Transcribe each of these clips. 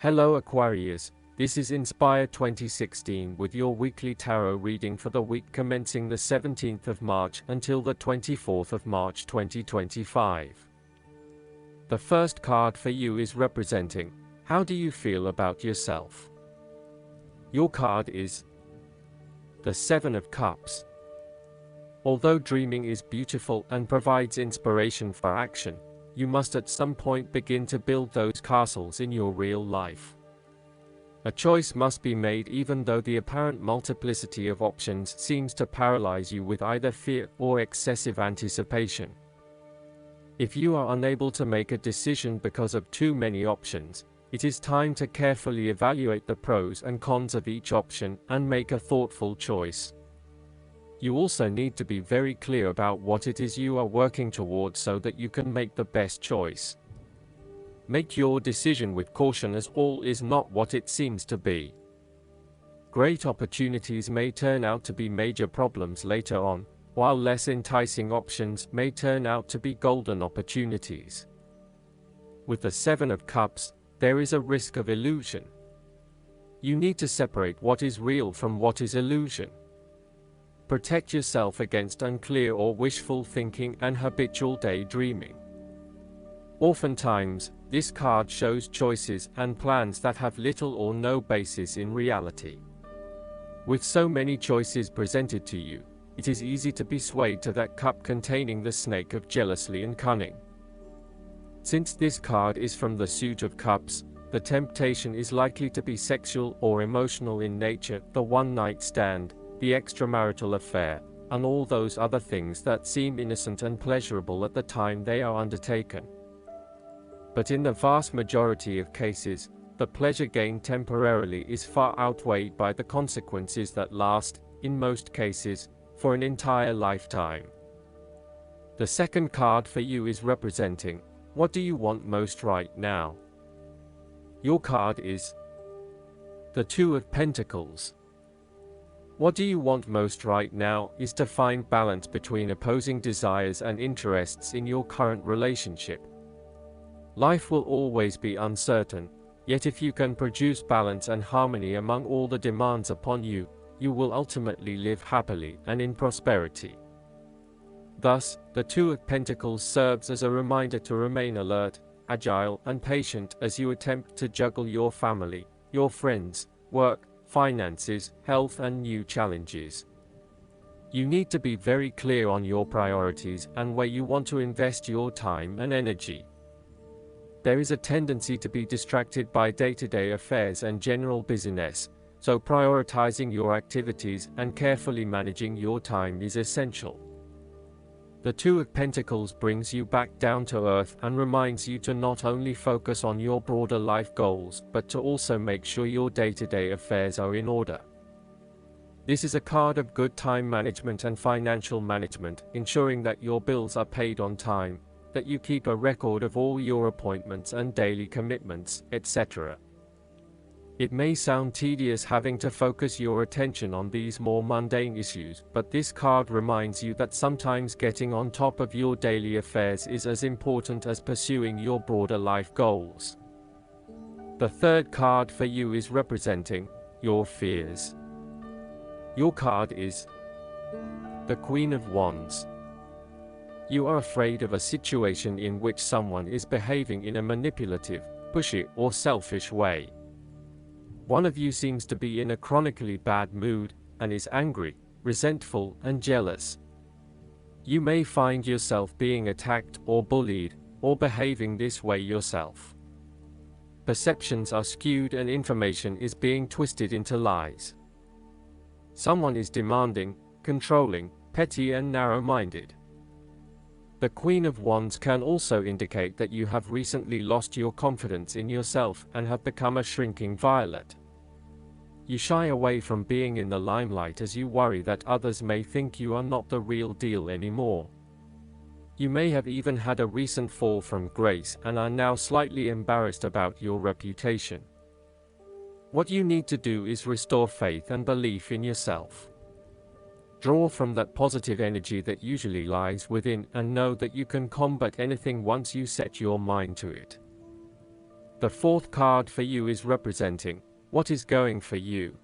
Hello Aquarius, this is Inspire 2016 with your weekly tarot reading for the week commencing the 17th of March until the 24th of March 2025. The first card for you is representing, how do you feel about yourself? Your card is the Seven of Cups. Although dreaming is beautiful and provides inspiration for action, you must at some point begin to build those castles in your real life. A choice must be made even though the apparent multiplicity of options seems to paralyze you with either fear or excessive anticipation. If you are unable to make a decision because of too many options, it is time to carefully evaluate the pros and cons of each option and make a thoughtful choice. You also need to be very clear about what it is you are working towards so that you can make the best choice. Make your decision with caution, as all is not what it seems to be. Great opportunities may turn out to be major problems later on, while less enticing options may turn out to be golden opportunities. With the Seven of Cups, there is a risk of illusion. You need to separate what is real from what is illusion. Protect yourself against unclear or wishful thinking and habitual daydreaming. Oftentimes, this card shows choices and plans that have little or no basis in reality. With so many choices presented to you, it is easy to be swayed to that cup containing the snake of jealousy and cunning. Since this card is from the suit of cups, the temptation is likely to be sexual or emotional in nature, the one-night stand, the extramarital affair, and all those other things that seem innocent and pleasurable at the time they are undertaken. But in the vast majority of cases, the pleasure gained temporarily is far outweighed by the consequences that last, in most cases, for an entire lifetime. The second card for you is representing, what do you want most right now? Your card is the Two of Pentacles. What do you want most right now is to find balance between opposing desires and interests in your current relationship. Life will always be uncertain, yet if you can produce balance and harmony among all the demands upon you, you will ultimately live happily and in prosperity. Thus, the Two of Pentacles serves as a reminder to remain alert, agile, and patient as you attempt to juggle your family, your friends, work, finances, health, and new challenges. You need to be very clear on your priorities and where you want to invest your time and energy. There is a tendency to be distracted by day-to-day affairs and general busyness, so prioritizing your activities and carefully managing your time is essential. The Two of Pentacles brings you back down to earth and reminds you to not only focus on your broader life goals, but to also make sure your day-to-day affairs are in order. This is a card of good time management and financial management, ensuring that your bills are paid on time, that you keep a record of all your appointments and daily commitments, etc. It may sound tedious having to focus your attention on these more mundane issues, but this card reminds you that sometimes getting on top of your daily affairs is as important as pursuing your broader life goals. The third card for you is representing your fears. Your card is the Queen of Wands. You are afraid of a situation in which someone is behaving in a manipulative, pushy, or selfish way. One of you seems to be in a chronically bad mood, and is angry, resentful, and jealous. You may find yourself being attacked or bullied, or behaving this way yourself. Perceptions are skewed and information is being twisted into lies. Someone is demanding, controlling, petty, and narrow-minded. The Queen of Wands can also indicate that you have recently lost your confidence in yourself and have become a shrinking violet. You shy away from being in the limelight as you worry that others may think you are not the real deal anymore. You may have even had a recent fall from grace and are now slightly embarrassed about your reputation. What you need to do is restore faith and belief in yourself. Draw from that positive energy that usually lies within and know that you can combat anything once you set your mind to it. The fourth card for you is representing what is going for you.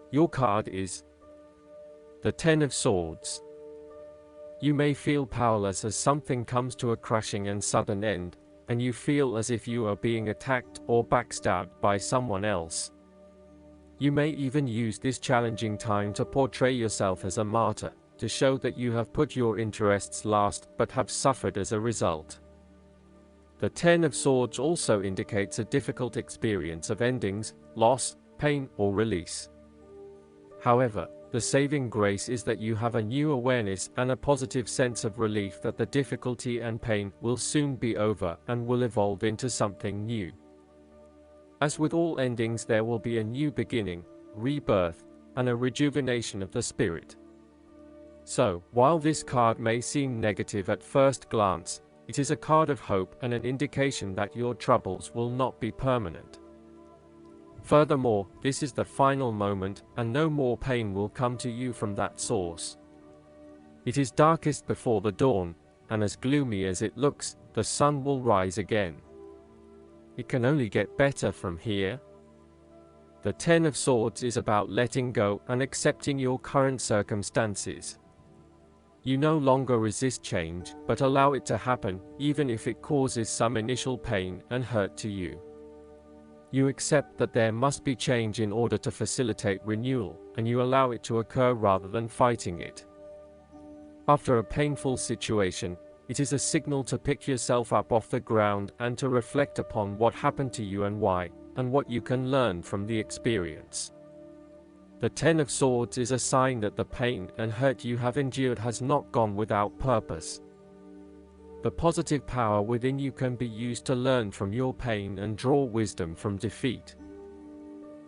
Your card is the Ten of Swords. You may feel powerless as something comes to a crashing and sudden end, and you feel as if you are being attacked or backstabbed by someone else. You may even use this challenging time to portray yourself as a martyr, to show that you have put your interests last but have suffered as a result. The Ten of Swords also indicates a difficult experience of endings, loss, pain, or release. However, the saving grace is that you have a new awareness and a positive sense of relief that the difficulty and pain will soon be over and will evolve into something new. As with all endings, there will be a new beginning, rebirth, and a rejuvenation of the spirit. So, while this card may seem negative at first glance, it is a card of hope and an indication that your troubles will not be permanent. Furthermore, this is the final moment, and no more pain will come to you from that source. It is darkest before the dawn, and as gloomy as it looks, the sun will rise again. It can only get better from here. The Ten of Swords is about letting go and accepting your current circumstances. You no longer resist change, but allow it to happen, even if it causes some initial pain and hurt to you. You accept that there must be change in order to facilitate renewal, and you allow it to occur rather than fighting it. After a painful situation, it is a signal to pick yourself up off the ground and to reflect upon what happened to you and why, and what you can learn from the experience. The Ten of Swords is a sign that the pain and hurt you have endured has not gone without purpose. The positive power within you can be used to learn from your pain and draw wisdom from defeat.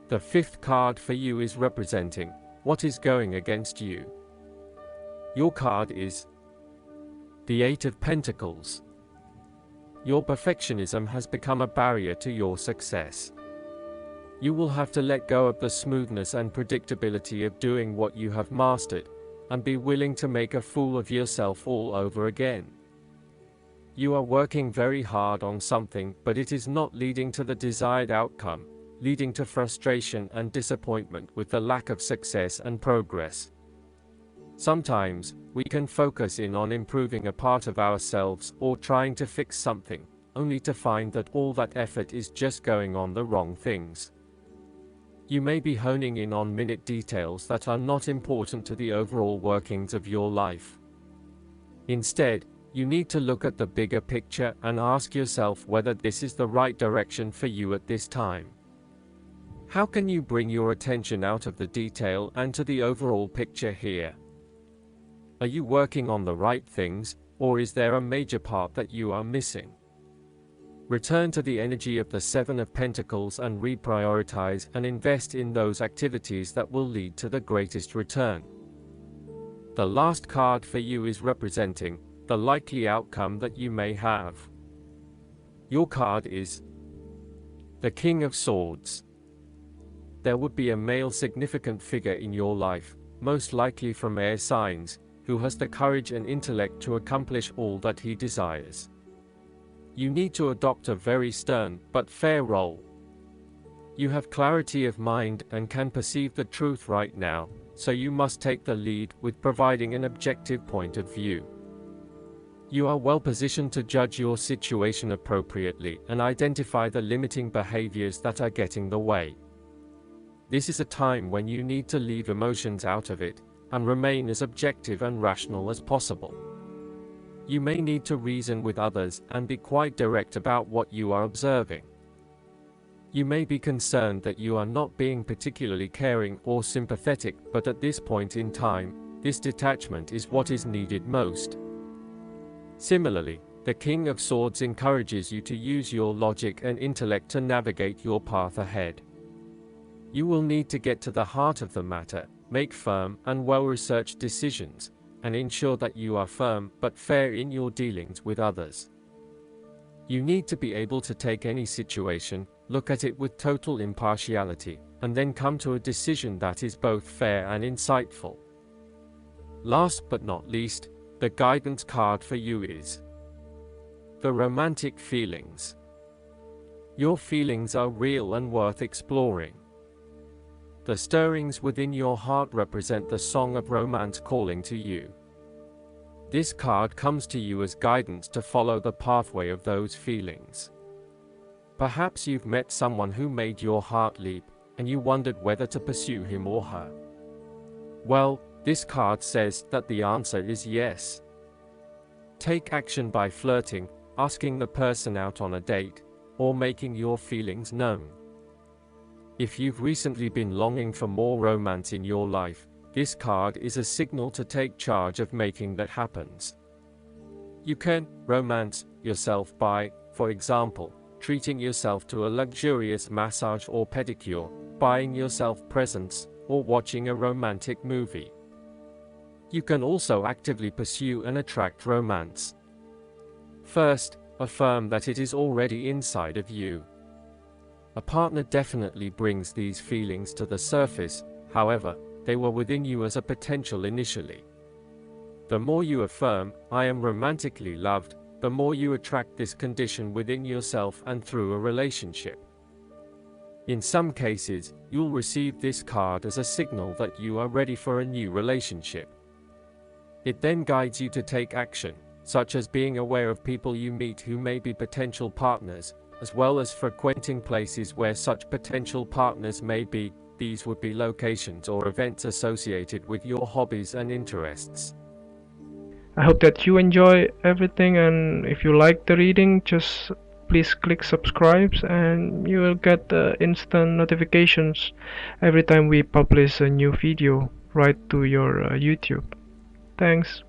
The fifth card for you is representing what is going against you. Your card is the Eight of Pentacles. Your perfectionism has become a barrier to your success. You will have to let go of the smoothness and predictability of doing what you have mastered, and be willing to make a fool of yourself all over again. You are working very hard on something, but it is not leading to the desired outcome, leading to frustration and disappointment with the lack of success and progress. Sometimes, we can focus in on improving a part of ourselves or trying to fix something, only to find that all that effort is just going on the wrong things. You may be honing in on minute details that are not important to the overall workings of your life. Instead, you need to look at the bigger picture and ask yourself whether this is the right direction for you at this time. How can you bring your attention out of the detail and to the overall picture here? Are you working on the right things, or is there a major part that you are missing? Return to the energy of the Seven of Pentacles and reprioritize and invest in those activities that will lead to the greatest return. The last card for you is representing the likely outcome that you may have. Your card is the King of Swords. There would be a male significant figure in your life, most likely from air signs, who has the courage and intellect to accomplish all that he desires. You need to adopt a very stern but fair role. You have clarity of mind and can perceive the truth right now, so you must take the lead with providing an objective point of view. You are well positioned to judge your situation appropriately and identify the limiting behaviors that are getting the way. This is a time when you need to leave emotions out of it and remain as objective and rational as possible. You may need to reason with others and be quite direct about what you are observing. You may be concerned that you are not being particularly caring or sympathetic, but at this point in time, this detachment is what is needed most. Similarly, the King of Swords encourages you to use your logic and intellect to navigate your path ahead. You will need to get to the heart of the matter, make firm and well-researched decisions, and ensure that you are firm but fair in your dealings with others. You need to be able to take any situation, look at it with total impartiality, and then come to a decision that is both fair and insightful. Last but not least, the guidance card for you is the Romantic Feelings. Your feelings are real and worth exploring. The stirrings within your heart represent the song of romance calling to you. This card comes to you as guidance to follow the pathway of those feelings. Perhaps you've met someone who made your heart leap, and you wondered whether to pursue him or her. Well, this card says that the answer is yes. Take action by flirting, asking the person out on a date, or making your feelings known. If you've recently been longing for more romance in your life, this card is a signal to take charge of making that happen. You can romance yourself by, for example, treating yourself to a luxurious massage or pedicure, buying yourself presents, or watching a romantic movie. You can also actively pursue and attract romance. First, affirm that it is already inside of you. A partner definitely brings these feelings to the surface, however, they were within you as a potential initially. The more you affirm, "I am romantically loved," the more you attract this condition within yourself and through a relationship. In some cases, you'll receive this card as a signal that you are ready for a new relationship. It then guides you to take action, such as being aware of people you meet who may be potential partners, as well as frequenting places where such potential partners may be. These would be locations or events associated with your hobbies and interests. I hope that you enjoy everything, and if you like the reading, just please click subscribe and you will get instant notifications every time we publish a new video right to your YouTube. Thanks.